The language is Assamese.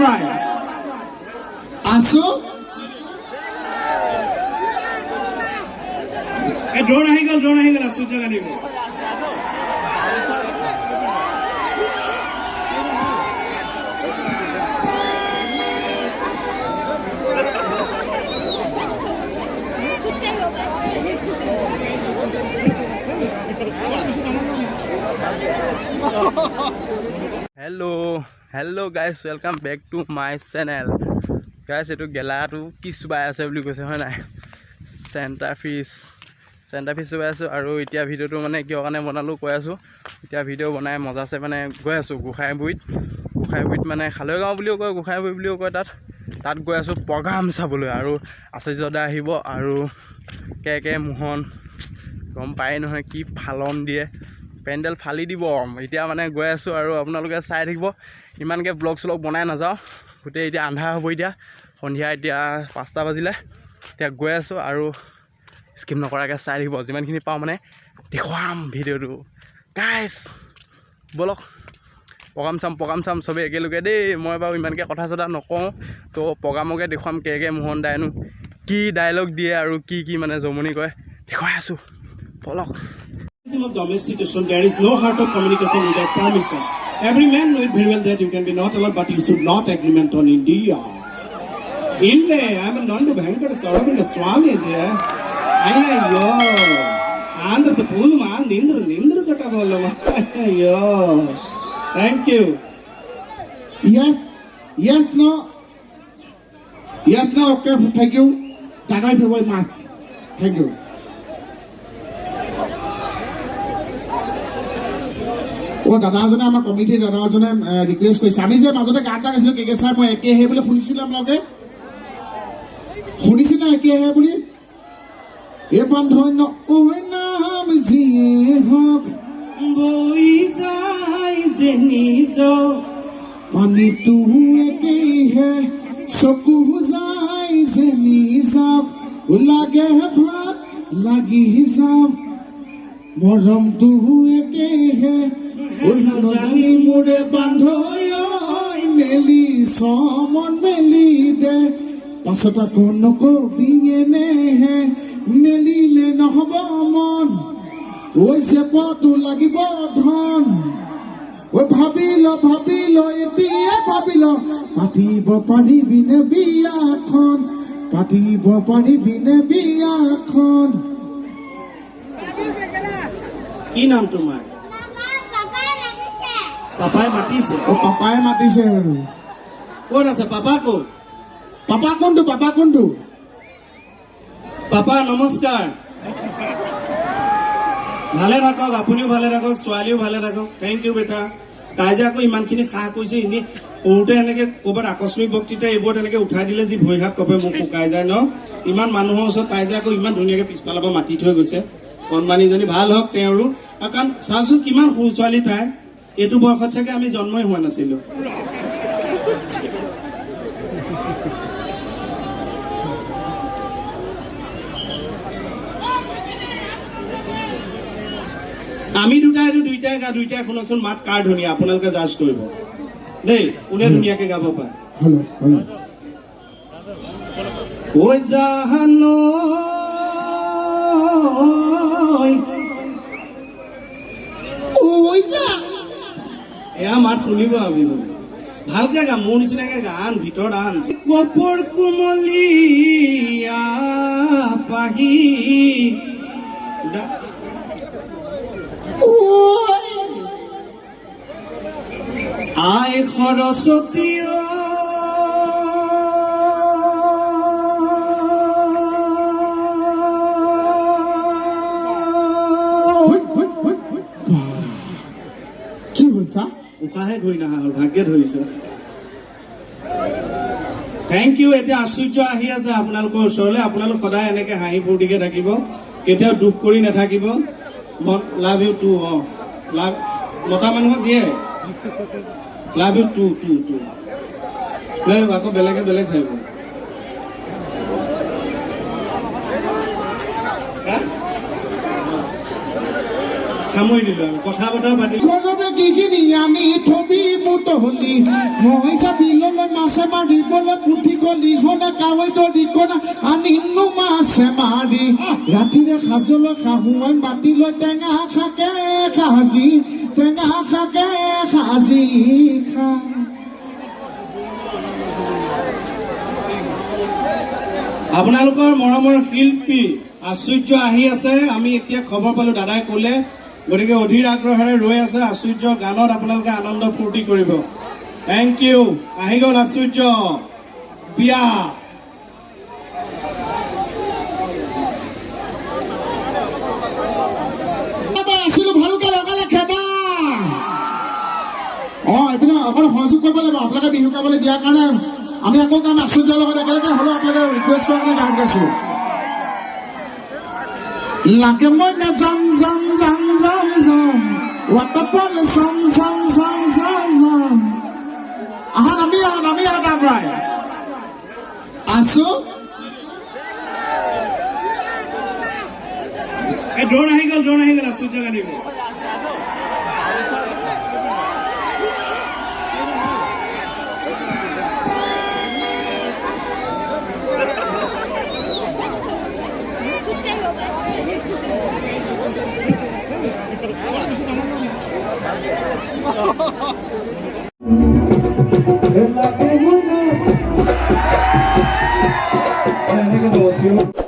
cry. Asu? Drone ahigal, Achurjya ganibo. Hello guys, welcome back to my channel. Guys, etu gela tu kiss bai ase boli koise hoy nai. Center fish bai asu aru etia video tu mane kiyo kane banalu koi asu. Etia video banai moja se mane goi asu Gukhai buit mane Khaloi bolio koi Gukhai buit bolio koi tat goi asu program sabole aru Achurjya da ahibo aru ke Mohanr gom pai no ki phalon die pandal ফালি দিব এতিয়া মানে গৈ আছো আৰু আপোনালোকে চাই থাকিব ইমানকে ব্লগ স্লগ বনাই না যাও গুটে এতিয়া আন্ধাৰ হ'ব এতিয়া সন্ধিয়া এতিয়া 5টা বাজিলে এতিয়া গৈ আছো আৰু স্কিপ নকৰাকে চাই থাকিব যিমানখিনি পাও মানে দেখুৱাম ভিডিওটো গাইস বলক প্ৰগ্ৰাম চাম সবে একেলগে দেই মই বাৰু ইমানকে কথা চটা নকওঁ তো প্ৰগ্ৰামকে দেখুৱাম কে মোহন দাইনো কি ডায়লগ দিয়ে আৰু কি মানে জমনি কয় দেখুৱাই আছো বলক Of domestication, there is no heart of communication without permission. Every man knows very well that you can be not allowed, but you should not agreement on India. Ille, I am a non-Bhankar Sarabinda Swami. I know. Andhra the Pulma, Nindra Katabalama. Thank you. Yes, no, okay, thank you. Thank you very much. Thank you. ও দাদাজনে আমাৰ কমিটিৰ দাদাজনে ৰিকুৱেষ্ট কৰিছে আমি যে মাজতে গান এটা গাইছিলো কে ছাৰ মই একে হে বুলি শুনিছিলো আপোনালোকে শুনিছিল না একে হে বুলি এ বন্ধন ঐ নাম যিয়ে হক বৈ যায় যে নিজ পানীটো একে হে চকু যায় যে নিজক লাগে ভাত লাগি যাম মৰমটো একে হে জানি মোৰে বান্ধৈ মেলি সমন মেলি দে পাছত আকৌ নকবিয়ে নেহে মেলিলে নহব মন ঐ চেপটো লাগিব ধন ঐ ভাবিল এতিয়া ভাবিল পাতিব পাৰিবিনে বিয়াখন কি নাম তোমাৰ পাপাই মাতিছে ক'ত আছে পাপা ক'ত পাপা কোনটো পাপা নমস্কাৰ ভালে থাকক আপুনিও ভালে থাকক ছোৱালীও ভালে থাকক থেংক ইউ বেটা তাই যে আকৌ ইমানখিনি সাহ কৰিছে এনেই সৰুতে এনেকে ক'ৰবাত আকস্মিক বক্তৃতা এইবোৰত এনেকে উঠাই দিলে যি ভৰি হাত কপে মোক শুকাই যায় ন ইমান মানুহৰ ওচৰত তাই যে আকৌ ইমান ধুনীয়াকে পিছফালৰ পৰা মাতি থৈ গৈছে কণমানিজনী ভাল হওক তেওঁৰো কাৰণ চাওকচোন কিমান সৰু ছোৱালী তাই এইটো বয়সত চাগে আমি জন্মই হোৱা নাছিলো আমি দুইটাই শুনকচোন মাত কাৰ ধুনীয়া আপোনালোকে জাজ কৰিব দেই কোনে ধুনীয়াকে গাব পাৰে ঐ জাহানো এয়া মাত শুনিব আমি ভালকে গাম মোৰ নিচিনাকে গান ভিতৰত আন কপৰ কুমলীয়া পাহি আই সৰস্বতী উশাহে ধৰি নহা হ'ল ভাগ্যে ধৰিছে থেংক ইউ এতিয়া আশ্চৰ্য আহি আছে আপোনালোকৰ ওচৰলৈ আপোনালোক সদায় এনেকে হাঁহি ফূৰ্তিকে থাকিব কেতিয়াও দুখ কৰি নাথাকিব লাভ ইউ টু লাভ মতা মানুহক দিয়ে লাভ ইউ টু আকৌ বেলেগে বেলেগ ভাবিব সামৰি দিলো আমি কথা বতৰা পাতি ঘৰতে কিখিনি আনি থবি মুতহলি মই চাবিললৈ মাছে মাৰিবলৈ পুঠি কলি হনা কাৱৈ দৰিকনা আনিনো মাছে মাৰি ৰাতিৰে সাজলৈ খাহুৱাই মাতিলৈ টেঙা খাকে খাজি টেঙা খাকে খাজি খা আপোনালোকৰ মৰমৰ শিল্পী আচুৰ্য আহি আছে আমি এতিয়া খবৰ পালো দাদাই ক'লে গতিকে অধীৰ আগ্ৰহেৰে ৰৈ আছে আচুৰ্যৰ গানত আপোনালোকে আনন্দ ফূৰ্তি কৰিব থেংক ইউ আহি গ'ল আচুৰ্য বিয়া আছিলো ভালকে লগালে খেদা এইপিনে অকণ সহযোগ কৰিব লাগিব আপোনালোকে বিহু গাবলৈ দিয়াৰ কাৰণে আমি আকৌ গান আচুৰ্যৰ লগত একেলগে হ'লেও আপোনালোকে ৰিকুৱেষ্ট কৰাৰ কাৰণে গান গাইছো লাগে মই যাম যাম যাম যাম যাম ৱাটাৰফল চাম চাম চাম চাম চাম নামি আহা তাৰ পৰাই আছো ড্ৰোন আহি গ'ল আচুৰ্য গানিব Es la que buena.